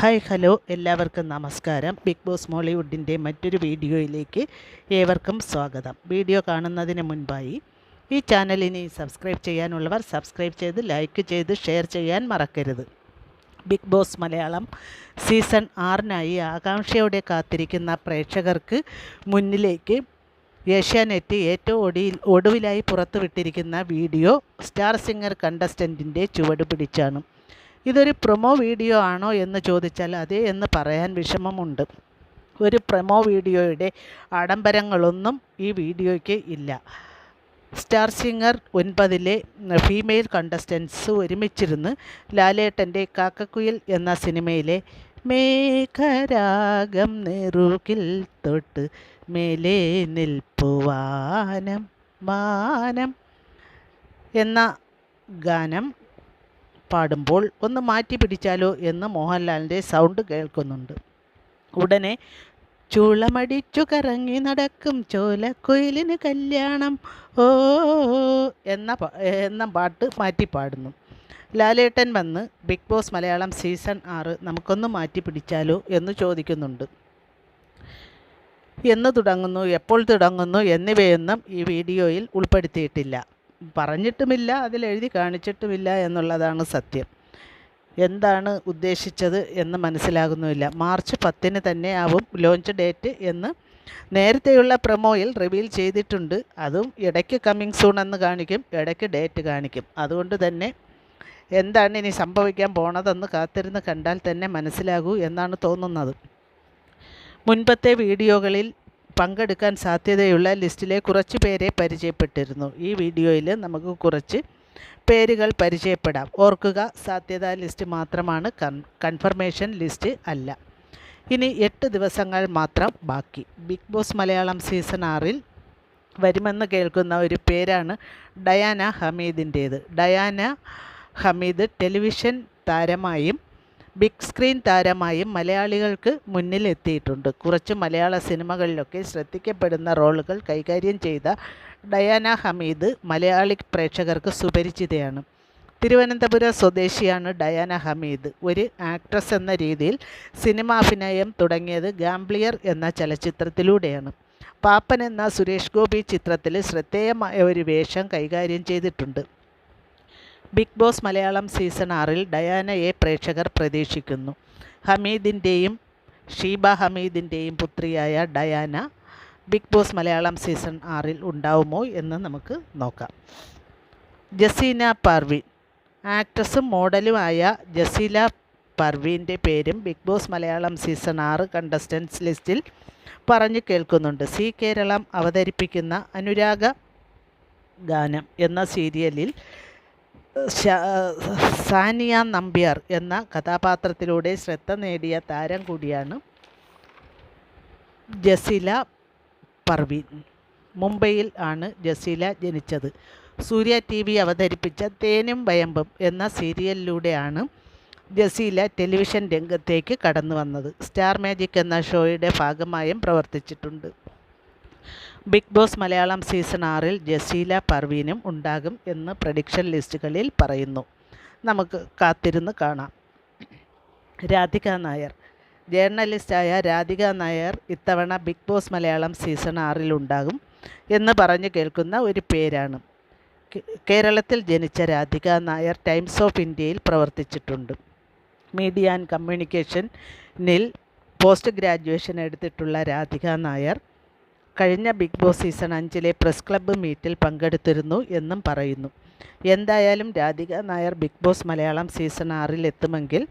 Hi hello എല്ലാവർക്കും നമസ്കാരം. Big boss മോളിവുഡിൻ്റെ മറ്റൊരു വീഡിയോയിലേക്ക് ഏവർക്കും സ്വാഗതം. വീഡിയോ കാണുന്നതിന് മുൻപായി ഈ ചാനലിനെ സബ്സ്ക്രൈബ് ചെയ്യാനുള്ളവർ സബ്സ്ക്രൈബ് ചെയ്ത് ലൈക്ക് ചെയ്ത് ഷെയർ ചെയ്യാൻ മറക്കരുത്. ബിഗ് ബോസ് മലയാളം സീസൺ 6 ആകാംക്ഷയോടെ കാത്തിരിക്കുന്ന പ്രേക്ഷകർക്ക് മുന്നിലേക്ക് ഏഷ്യാനെറ്റ് ഏറ്റവും ഒടുവിലായി പുറത്തുവിട്ടിരിക്കുന്ന വീഡിയോ സ്റ്റാർ സിംഗർ കണ്ടസ്റ്റൻറ്റിൻ്റെ ചുവട് പിടിച്ചാണ്. ഇതൊരു പ്രൊമോ വീഡിയോ ആണോ എന്ന് ചോദിച്ചാൽ അതെ എന്ന് പറയാൻ വിഷമമുണ്ട്. ഒരു പ്രൊമോ വീഡിയോയുടെ ആഡംബരങ്ങളൊന്നും ഈ വീഡിയോയ്ക്ക് ഇല്ല. സ്റ്റാർ സിംഗർ 9 ഫീമെയിൽ കണ്ടസ്റ്റൻസ് ഒരുമിച്ചിരുന്ന് ലാലേട്ടൻ്റെ കാക്കക്കുയിൽ എന്ന സിനിമയിലെ മേഘരാഗം നെറുകിൽ തൊട്ട് മേലേ നിൽപ്പുവാനം മാനം എന്ന ഗാനം പാടുമ്പോൾ ഒന്ന് മാറ്റി പിടിച്ചാലോ എന്ന് മോഹൻലാലിൻ്റെ സൗണ്ട് കേൾക്കുന്നുണ്ട്. ഉടനെ ചുളമടിച്ചു കറങ്ങി നടക്കും ചോലക്കുയിലിന് കല്യാണം ഓ എന്ന പാട്ട് മാറ്റി പാടുന്നു. ലാലേട്ടൻ വന്ന് ബിഗ് ബോസ് മലയാളം സീസൺ 6 നമുക്കൊന്ന് മാറ്റി പിടിച്ചാലോ എന്ന് ചോദിക്കുന്നുണ്ട്. എന്ന് തുടങ്ങുന്നു, എപ്പോൾ തുടങ്ങുന്നു എന്നിവയൊന്നും ഈ വീഡിയോയിൽ ഉൾപ്പെടുത്തിയിട്ടില്ല. പറഞ്ഞിട്ടുമില്ല, അതിലെഴുതി കാണിച്ചിട്ടുമില്ല എന്നുള്ളതാണ് സത്യം. എന്താണ് ഉദ്ദേശിച്ചത് എന്ന് മനസ്സിലാകുന്നുമില്ല. മാർച്ച് 10 തന്നെ ആവും ലോഞ്ച് ഡേറ്റ് എന്ന് നേരത്തെയുള്ള പ്രൊമോയിൽ റിവീൽ ചെയ്തിട്ടുണ്ട്. അതും ഇടയ്ക്ക് കമ്മിങ് സൂൺ എന്ന് കാണിക്കും, ഇടയ്ക്ക് ഡേറ്റ് കാണിക്കും. അതുകൊണ്ട് തന്നെ എന്താണ് ഇനി സംഭവിക്കാൻ പോണതെന്ന് കാത്തിരുന്ന് കണ്ടാൽ തന്നെ മനസ്സിലാകൂ എന്നാണ് തോന്നുന്നത്. മുൻപത്തെ വീഡിയോകളിൽ പങ്കെടുക്കാൻ സാധ്യതയുള്ള ലിസ്റ്റിലെ കുറച്ച് പേരെ പരിചയപ്പെട്ടിരുന്നു. ഈ വീഡിയോയിൽ നമുക്ക് കുറച്ച് പേരുകൾ പരിചയപ്പെടാം. ഓർക്കുക, സാധ്യതാ ലിസ്റ്റ് മാത്രമാണ്, കൺഫർമേഷൻ ലിസ്റ്റ് അല്ല. ഇനി 8 ദിവസങ്ങൾ മാത്രം ബാക്കി. ബിഗ് ബോസ് മലയാളം സീസൺ 6 വരുമെന്ന് കേൾക്കുന്ന ഒരു പേരാണ് ഡയാന ഹമീദിൻ്റേത്. ഡയാന ഹമീദ് ടെലിവിഷൻ താരമായും ബിഗ് സ്ക്രീൻ താരമായും മലയാളികൾക്ക് മുന്നിൽ എത്തിയിട്ടുണ്ട്. കുറച്ച് മലയാള സിനിമകളിലൊക്കെ ശ്രദ്ധിക്കപ്പെടുന്ന റോളുകൾ കൈകാര്യം ചെയ്ത ഡയാന ഹമീദ് മലയാളി പ്രേക്ഷകർക്ക് സുപരിചിതയാണ്. തിരുവനന്തപുരം സ്വദേശിയാണ് ഡയാന ഹമീദ്. ഒരു ആക്ട്രസ് എന്ന രീതിയിൽ സിനിമാഭിനയം തുടങ്ങിയത് ഗാംബ്ലിയർ എന്ന ചലച്ചിത്രത്തിലൂടെയാണ്. പാപ്പൻ എന്ന സുരേഷ് ഗോപി ചിത്രത്തിൽ ശ്രദ്ധേയമായ ഒരു വേഷം കൈകാര്യം ചെയ്തിട്ടുണ്ട്. ബിഗ് ബോസ് മലയാളം സീസൺ 6 ഡയാനയെ പ്രേക്ഷകർ പ്രതീക്ഷിക്കുന്നു. ഹമീദിൻ്റെയും ഷീബ ഹമീദിൻ്റെയും പുത്രിയായ Diana Bigg boss Malayalam season 6 ഉണ്ടാവുമോ എന്ന് നമുക്ക് നോക്കാം. ജസീല പർവീൻ, ആക്ട്രസും മോഡലുമായ ജസീല പർവീൻ്റെ പേരും big boss Malayalam season 6 contestants ലിസ്റ്റിൽ പറഞ്ഞു കേൾക്കുന്നുണ്ട്. സി കേരളം അവതരിപ്പിക്കുന്ന അനുരാഗ ഗാനം എന്ന സീരിയലിൽ സാനിയ നമ്പ്യാർ എന്ന കഥാപാത്രത്തിലൂടെ ശ്രദ്ധ നേടിയ താരം കൂടിയാണ് ജസീല പർവീൻ. മുംബൈയിൽ ആണ് ജസീല ജനിച്ചത്. സൂര്യ TV അവതരിപ്പിച്ച തേനും വയമ്പും എന്ന സീരിയലിലൂടെയാണ് ജസീല ടെലിവിഷൻ രംഗത്തേക്ക് കടന്നു വന്നത്. സ്റ്റാർ മാജിക് എന്ന ഷോയുടെ ഭാഗമായും പ്രവർത്തിച്ചിട്ടുണ്ട്. Bigg boss Malayalam season 6 Jaseela പർവീനും ഉണ്ടാകും എന്ന് പ്രഡിക്ഷൻ ലിസ്റ്റുകളിൽ പറയുന്നു. നമുക്ക് കാത്തിരുന്ന് കാണാം. രാധിക നായർ, ജേർണലിസ്റ്റായ രാധിക നായർ ഇത്തവണ ബിഗ് ബോസ് മലയാളം സീസൺ 6 ഉണ്ടാകും എന്ന് പറഞ്ഞു കേൾക്കുന്ന ഒരു പേരാണ്. കേരളത്തിൽ ജനിച്ച രാധിക നായർ ടൈംസ് ഓഫ് ഇന്ത്യയിൽ പ്രവർത്തിച്ചിട്ടുണ്ട്. മീഡിയ ആൻഡ് കമ്മ്യൂണിക്കേഷനിൽ പോസ്റ്റ് ഗ്രാജുവേഷൻ എടുത്തിട്ടുള്ള രാധിക നായർ കഴിഞ്ഞ big boss season 5 press club മീറ്റിൽ പങ്കെടുത്തിരുന്നു എന്നും പറയുന്നു. എന്തായാലും Radhika Nair big boss Malayalam season 6 എത്തുമെങ്കിൽ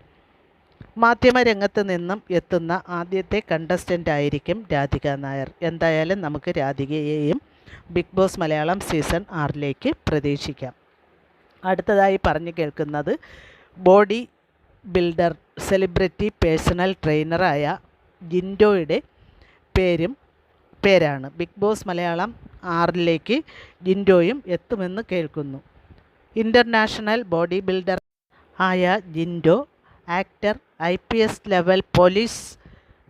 മാധ്യമരംഗത്ത് നിന്നും എത്തുന്ന ആദ്യത്തെ കണ്ടസ്റ്റൻ്റ് ആയിരിക്കും രാധിക നായർ. എന്തായാലും നമുക്ക് രാധികയെയും ബിഗ് ബോസ് മലയാളം സീസൺ 6 പ്രതീക്ഷിക്കാം. അടുത്തതായി പറഞ്ഞു കേൾക്കുന്നത് ബോഡി ബിൽഡർ സെലിബ്രിറ്റി പേഴ്സണൽ ട്രെയിനറായ ജിൻഡോയുടെ പേരാണ്. ബിഗ് ബോസ് മലയാളം 6 ജിൻഡോയും എത്തുമെന്ന് കേൾക്കുന്നു. ഇൻ്റർനാഷണൽ ബോഡി ബിൽഡർ ആയ Jinto actor, IPS level police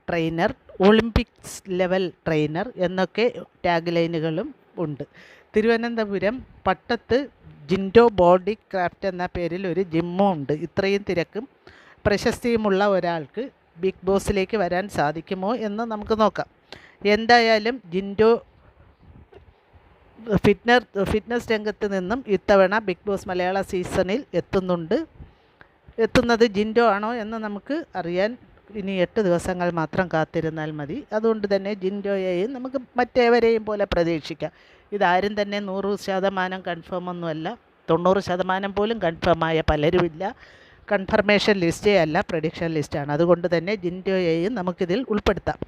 trainer, Olympics level trainer എന്നൊക്കെ ടാഗ് ലൈനുകളും ഉണ്ട്. തിരുവനന്തപുരം പട്ടത്ത് ജിൻഡോ ബോഡി ക്രാഫ്റ്റ് എന്ന പേരിൽ ഒരു ജിമ്മും ഉണ്ട്. ഇത്രയും തിരക്കും പ്രശസ്തിയുമുള്ള ഒരാൾക്ക് ബിഗ് ബോസിലേക്ക് വരാൻ സാധിക്കുമോ എന്ന് നമുക്ക് നോക്കാം. എന്തായാലും ജിൻഡോ ഫിറ്റ്നസ് രംഗത്ത് നിന്നും ഇത്തവണ ബിഗ് ബോസ് മലയാള സീസണിൽ എത്തുന്നത് ജിൻഡോ ആണോ എന്ന് നമുക്ക് അറിയാൻ ഇനി 8 ദിവസങ്ങൾ മാത്രം കാത്തിരുന്നാൽ മതി. അതുകൊണ്ട് തന്നെ ജിൻഡോയെയും നമുക്ക് മറ്റേവരെയും പോലെ പ്രതീക്ഷിക്കാം. ഇതാരും തന്നെ 100% കൺഫേം ഒന്നുമല്ല, 90% പോലും കൺഫേമായ പലരുമില്ല. കൺഫർമേഷൻ ലിസ്റ്റേ അല്ല, പ്രഡിക്ഷൻ ലിസ്റ്റാണ്. അതുകൊണ്ട് തന്നെ ജിൻഡോയെയും നമുക്കിതിൽ ഉൾപ്പെടുത്താം.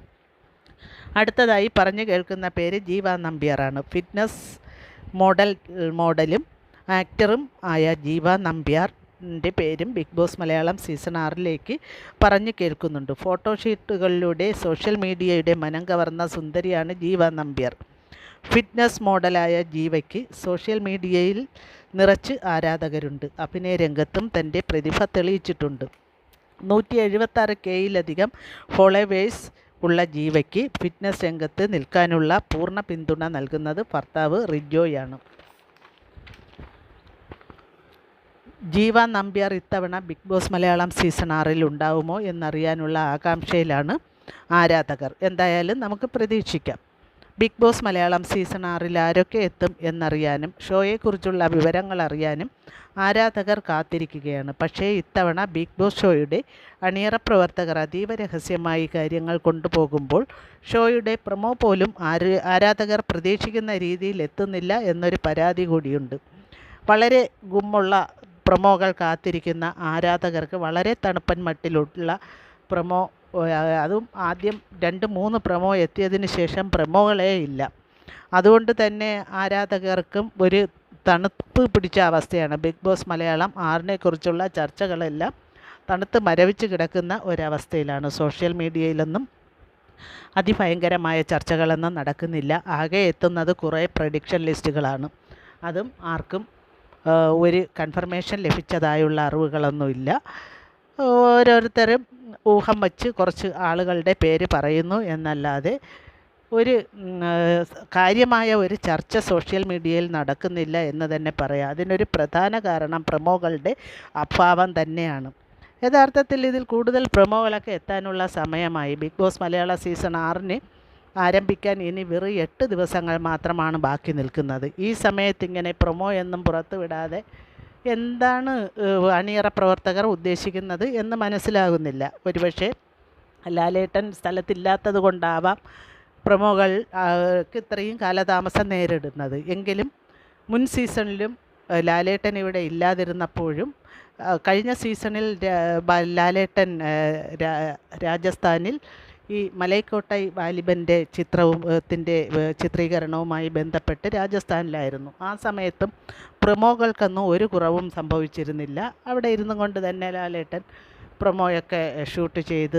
അടുത്തതായി പറഞ്ഞു കേൾക്കുന്ന പേര് ജീവ നമ്പ്യാറാണ്. ഫിറ്റ്നസ് മോഡലും ആക്ടറും ആയ ജീവ നമ്പ്യാറിൻ്റെ പേരും ബിഗ് ബോസ് മലയാളം സീസൺ 6 പറഞ്ഞു കേൾക്കുന്നുണ്ട്. ഫോട്ടോഷൂട്ടുകളിലൂടെ സോഷ്യൽ മീഡിയയുടെ മനം കവർന്ന സുന്ദരിയാണ് ജീവ നമ്പ്യാർ. ഫിറ്റ്നസ് മോഡലായ ജീവയ്ക്ക് സോഷ്യൽ മീഡിയയിൽ നിറച്ച് ആരാധകരുണ്ട്. അഭിനയ രംഗത്തും തൻ്റെ പ്രതിഭ തെളിയിച്ചിട്ടുണ്ട്. 176Kയിലധികം ഫോളോവേഴ്സ് ഉള്ള ജീവയ്ക്ക് ഫിറ്റ്നസ് രംഗത്ത് നിൽക്കാനുള്ള പൂർണ്ണ പിന്തുണ നൽകുന്നത് ഭർത്താവ് റിജോയാണ്. ജീവ നമ്പ്യാർ ഇത്തവണ ബിഗ് ബോസ് മലയാളം സീസൺ 6 ഉണ്ടാവുമോ എന്നറിയാനുള്ള ആകാംക്ഷയിലാണ് ആരാധകർ. എന്തായാലും നമുക്ക് പ്രതീക്ഷിക്കാം. ബിഗ് ബോസ് മലയാളം സീസൺ 6 ആരൊക്കെ എത്തും എന്നറിയാനും ഷോയെക്കുറിച്ചുള്ള വിവരങ്ങൾ അറിയാനും ആരാധകർ കാത്തിരിക്കുകയാണ്. പക്ഷേ ഇത്തവണ ബിഗ് ബോസ് ഷോയുടെ അണിയറ പ്രവർത്തകർ അതീവ രഹസ്യമായി കാര്യങ്ങൾ കൊണ്ടുപോകുമ്പോൾ ഷോയുടെ പ്രൊമോ പോലും ആരാധകർ പ്രതീക്ഷിക്കുന്ന രീതിയിൽ എത്തുന്നില്ല എന്നൊരു പരാതി കൂടിയുണ്ട്. വളരെ ഗുമ്മുള്ള പ്രൊമോകൾ കാത്തിരിക്കുന്ന ആരാധകർക്ക് വളരെ തണുപ്പൻ മട്ടിലുള്ള പ്രൊമോ, അതും ആദ്യം 2-3 പ്രൊമോ എത്തിയതിന് ശേഷം പ്രൊമോകളേ ഇല്ല. അതുകൊണ്ട് തന്നെ ആരാധകർക്കും ഒരു തണുപ്പ് പിടിച്ച അവസ്ഥയാണ്. ബിഗ് ബോസ് മലയാളം 6-നെക്കുറിച്ചുള്ള ചർച്ചകളെല്ലാം തണുത്ത് മരവിച്ച് കിടക്കുന്ന ഒരവസ്ഥയിലാണ്. സോഷ്യൽ മീഡിയയിലൊന്നും അതിഭയങ്കരമായ ചർച്ചകളൊന്നും നടക്കുന്നില്ല. ആകെ എത്തുന്നത് കുറേ പ്രഡിക്ഷൻ ലിസ്റ്റുകളാണ്. അതും ആർക്കും ഒരു കൺഫർമേഷൻ ലഭിച്ചതായുള്ള അറിവുകളൊന്നുമില്ല. ഓരോരുത്തരും ഊഹം വച്ച് കുറച്ച് ആളുകളുടെ പേര് പറയുന്നു എന്നല്ലാതെ ഒരു കാര്യമായ ഒരു ചർച്ച സോഷ്യൽ മീഡിയയിൽ നടക്കുന്നില്ല എന്ന് തന്നെ പറയാം. അതിനൊരു പ്രധാന കാരണം പ്രൊമോകളുടെ അഭാവം തന്നെയാണ്. യഥാർത്ഥത്തിൽ ഇതിൽ കൂടുതൽ പ്രൊമോകളൊക്കെ എത്താനുള്ള സമയമായി. ബിഗ് ബോസ് മലയാള സീസൺ 6 ആരംഭിക്കാൻ ഇനി വെറും 8 ദിവസങ്ങൾ മാത്രമാണ് ബാക്കി നിൽക്കുന്നത്. ഈ സമയത്ത് ഇങ്ങനെ പ്രൊമോ എന്നും പുറത്തു വിടാതെ എന്താണ് അണിയറ പ്രവർത്തകർ ഉദ്ദേശിക്കുന്നത് എന്ന് മനസ്സിലാകുന്നില്ല. ഒരുപക്ഷെ ലാലേട്ടൻ സ്ഥലത്തില്ലാത്തത് കൊണ്ടാവാം പ്രൊമോകൾക്ക് ഇത്രയും കാലതാമസം നേരിടുന്നത്. എങ്കിലും മുൻ സീസണിലും ലാലേട്ടൻ ഇവിടെ ഇല്ലാതിരുന്നപ്പോഴും കഴിഞ്ഞ സീസണിൽ ലാലേട്ടൻ രാജസ്ഥാനിൽ ഈ മലൈക്കോട്ടൈ വാലിബൻ്റെ ചിത്രീകരണവുമായി ബന്ധപ്പെട്ട് രാജസ്ഥാനിലായിരുന്നു. ആ സമയത്തും പ്രൊമോകൾക്കൊന്നും ഒരു കുറവും സംഭവിച്ചിരുന്നില്ല. അവിടെ ഇരുന്നു കൊണ്ട് തന്നെ ലാലേട്ടൻ പ്രൊമോയൊക്കെ ഷൂട്ട് ചെയ്ത്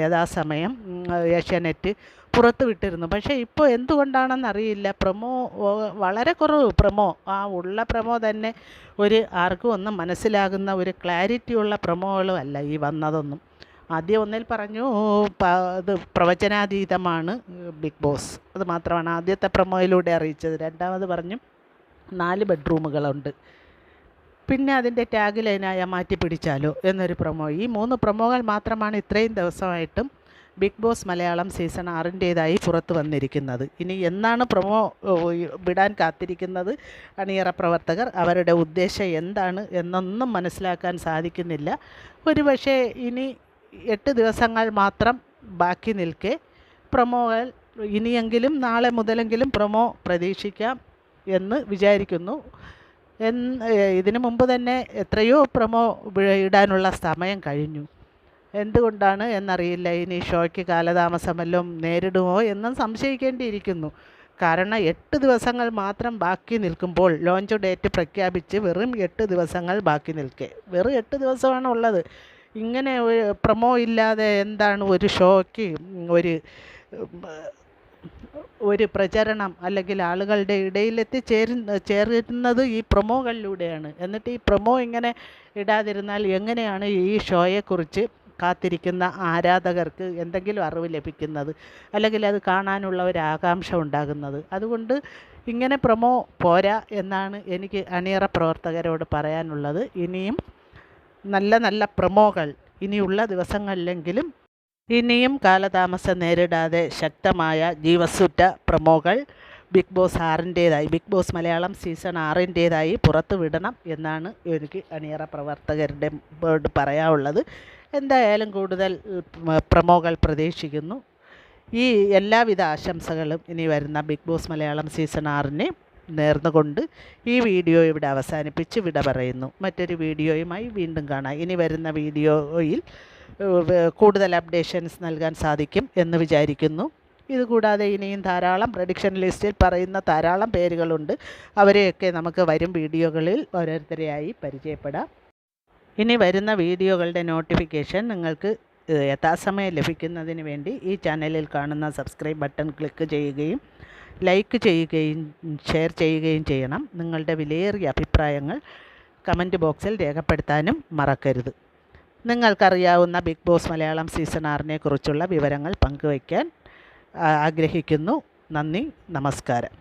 യഥാസമയം ഏഷ്യാനെറ്റ് പുറത്ത് വിട്ടിരുന്നു. പക്ഷേ ഇപ്പോൾ എന്തുകൊണ്ടാണെന്നറിയില്ല, പ്രൊമോ വളരെ കുറവ്. ആ ഉള്ള പ്രൊമോ തന്നെ ആർക്കും ഒന്നും മനസ്സിലാകുന്ന ഒരു ക്ലാരിറ്റിയുള്ള പ്രൊമോകളും അല്ല ഈ വന്നതൊന്നും. ആദ്യം ഒന്നിൽ പറഞ്ഞു അത് പ്രവചനാതീതമാണ് ബിഗ് ബോസ്, അത് മാത്രമാണ് ആദ്യത്തെ പ്രൊമോയിലൂടെ അറിയിച്ചത്. രണ്ടാമത് പറഞ്ഞു 4 ബെഡ്റൂമുകളുണ്ട്. പിന്നെ അതിൻ്റെ ടാഗ് ലൈനായ മാറ്റി പിടിച്ചാലോ എന്നൊരു പ്രൊമോ. ഈ 3 പ്രൊമോകൾ മാത്രമാണ് ഇത്രയും ദിവസമായിട്ടും ബിഗ് ബോസ് മലയാളം സീസൺ 6 പുറത്ത് വന്നിരിക്കുന്നത്. ഇനി എന്നാണ് പ്രൊമോ വിടാൻ കാത്തിരിക്കുന്നത് അണിയറ പ്രവർത്തകർ? അവരുടെ ഉദ്ദേശം എന്താണ് എന്നൊന്നും മനസ്സിലാക്കാൻ സാധിക്കുന്നില്ല. ഒരുപക്ഷെ ഇനി 8 ദിവസങ്ങൾ മാത്രം ബാക്കി നിൽക്കെ പ്രൊമോകൾ ഇനിയെങ്കിലും നാളെ മുതലെങ്കിലും പ്രൊമോ പ്രതീക്ഷിക്കാം എന്ന് വിചാരിക്കുന്നു. ഇതിനു മുമ്പ് തന്നെ എത്രയോ പ്രൊമോ ഇടാനുള്ള സമയം കഴിഞ്ഞു. എന്തുകൊണ്ടാണ് എന്നറിയില്ല. ഇനി ഷോയ്ക്ക് കാലതാമസം വല്ലതും നേരിടുമോ എന്നും സംശയിക്കേണ്ടിയിരിക്കുന്നു. കാരണം 8 ദിവസങ്ങൾ മാത്രം ബാക്കി നിൽക്കുമ്പോൾ ലോഞ്ച് ഡേറ്റ് പ്രഖ്യാപിച്ച് വെറും 8 ദിവസങ്ങൾ ബാക്കി നിൽക്കെ, വെറും 8 ദിവസമാണ് ഉള്ളത്. ഇങ്ങനെ പ്രൊമോ ഇല്ലാതെ എന്താണ് ഒരു ഷോയ്ക്ക് ഒരു പ്രചരണം അല്ലെങ്കിൽ ആളുകളുടെ ഇടയിലെത്തി ചേരുന്നത് ഈ പ്രൊമോകളിലൂടെയാണ്. എന്നിട്ട് ഈ പ്രൊമോ ഇങ്ങനെ ഇടാതിരുന്നാൽ എങ്ങനെയാണ് ഈ ഷോയെക്കുറിച്ച് കാത്തിരിക്കുന്ന ആരാധകർക്ക് എന്തെങ്കിലും അറിവ് ലഭിക്കുന്നത്, അല്ലെങ്കിൽ അത് കാണാനുള്ള ഒരു ആകാംക്ഷ ഉണ്ടാകുന്നത്? അതുകൊണ്ട് ഇങ്ങനെ പ്രൊമോ പോരാ എന്നാണ് എനിക്ക് അണിയറ പ്രവർത്തകരോട് പറയാനുള്ളത്. ഇനിയും നല്ല നല്ല പ്രൊമോകൾ ഇനിയുള്ള ദിവസങ്ങളിലെങ്കിലും ഇനിയും കാലതാമസം നേരിടാതെ ശക്തമായ ജീവസുറ്റ പ്രൊമോകൾ ബിഗ് ബോസ് 6-ൻ്റേതായി ബിഗ് ബോസ് മലയാളം സീസൺ 6-ൻ്റേതായി പുറത്തു വിടണം എന്നാണ് എനിക്ക് അണിയറ പ്രവർത്തകരുടെ പറയാനുള്ളത്. എന്തായാലും കൂടുതൽ പ്രൊമോകൾ പ്രതീക്ഷിക്കുന്നു. ഈ എല്ലാവിധ ആശംസകളും ഇനി വരുന്ന ബിഗ് ബോസ് മലയാളം സീസൺ 6-ന് നേർന്നുകൊണ്ട് ഈ വീഡിയോ ഇവിടെ അവസാനിപ്പിച്ച് വിട പറയുന്നു. മറ്റൊരു വീഡിയോയുമായി വീണ്ടും കാണാം. ഇനി വരുന്ന വീഡിയോയിൽ കൂടുതൽ അപ്ഡേഷൻസ് നൽകാൻ സാധിക്കും എന്ന് വിചാരിക്കുന്നു. ഇതുകൂടാതെ ഇനിയും ധാരാളം പ്രഡിക്ഷൻ ലിസ്റ്റിൽ പറയുന്ന ധാരാളം പേരുകളുണ്ട്. അവരെയൊക്കെ നമുക്ക് വരും വീഡിയോകളിൽ ഓരോരുത്തരെയായി പരിചയപ്പെടാം. ഇനി വരുന്ന വീഡിയോകളുടെ നോട്ടിഫിക്കേഷൻ നിങ്ങൾക്ക് യഥാസമയം ലഭിക്കുന്നതിന് വേണ്ടി ഈ ചാനലിൽ കാണുന്ന സബ്സ്ക്രൈബ് ബട്ടൺ ക്ലിക്ക് ചെയ്യുകയും ലൈക്ക് ചെയ്യുകയും ഷെയർ ചെയ്യുകയും ചെയ്യണം. നിങ്ങളുടെ വിലയേറിയ അഭിപ്രായങ്ങൾ കമൻറ്റ് ബോക്സിൽ രേഖപ്പെടുത്താനും മറക്കരുത്. നിങ്ങൾക്കറിയാവുന്ന ബിഗ് ബോസ് മലയാളം സീസൺ 6-നെ കുറിച്ചുള്ള വിവരങ്ങൾ പങ്കുവയ്ക്കാൻ ആഗ്രഹിക്കുന്നു. നന്ദി, നമസ്കാരം.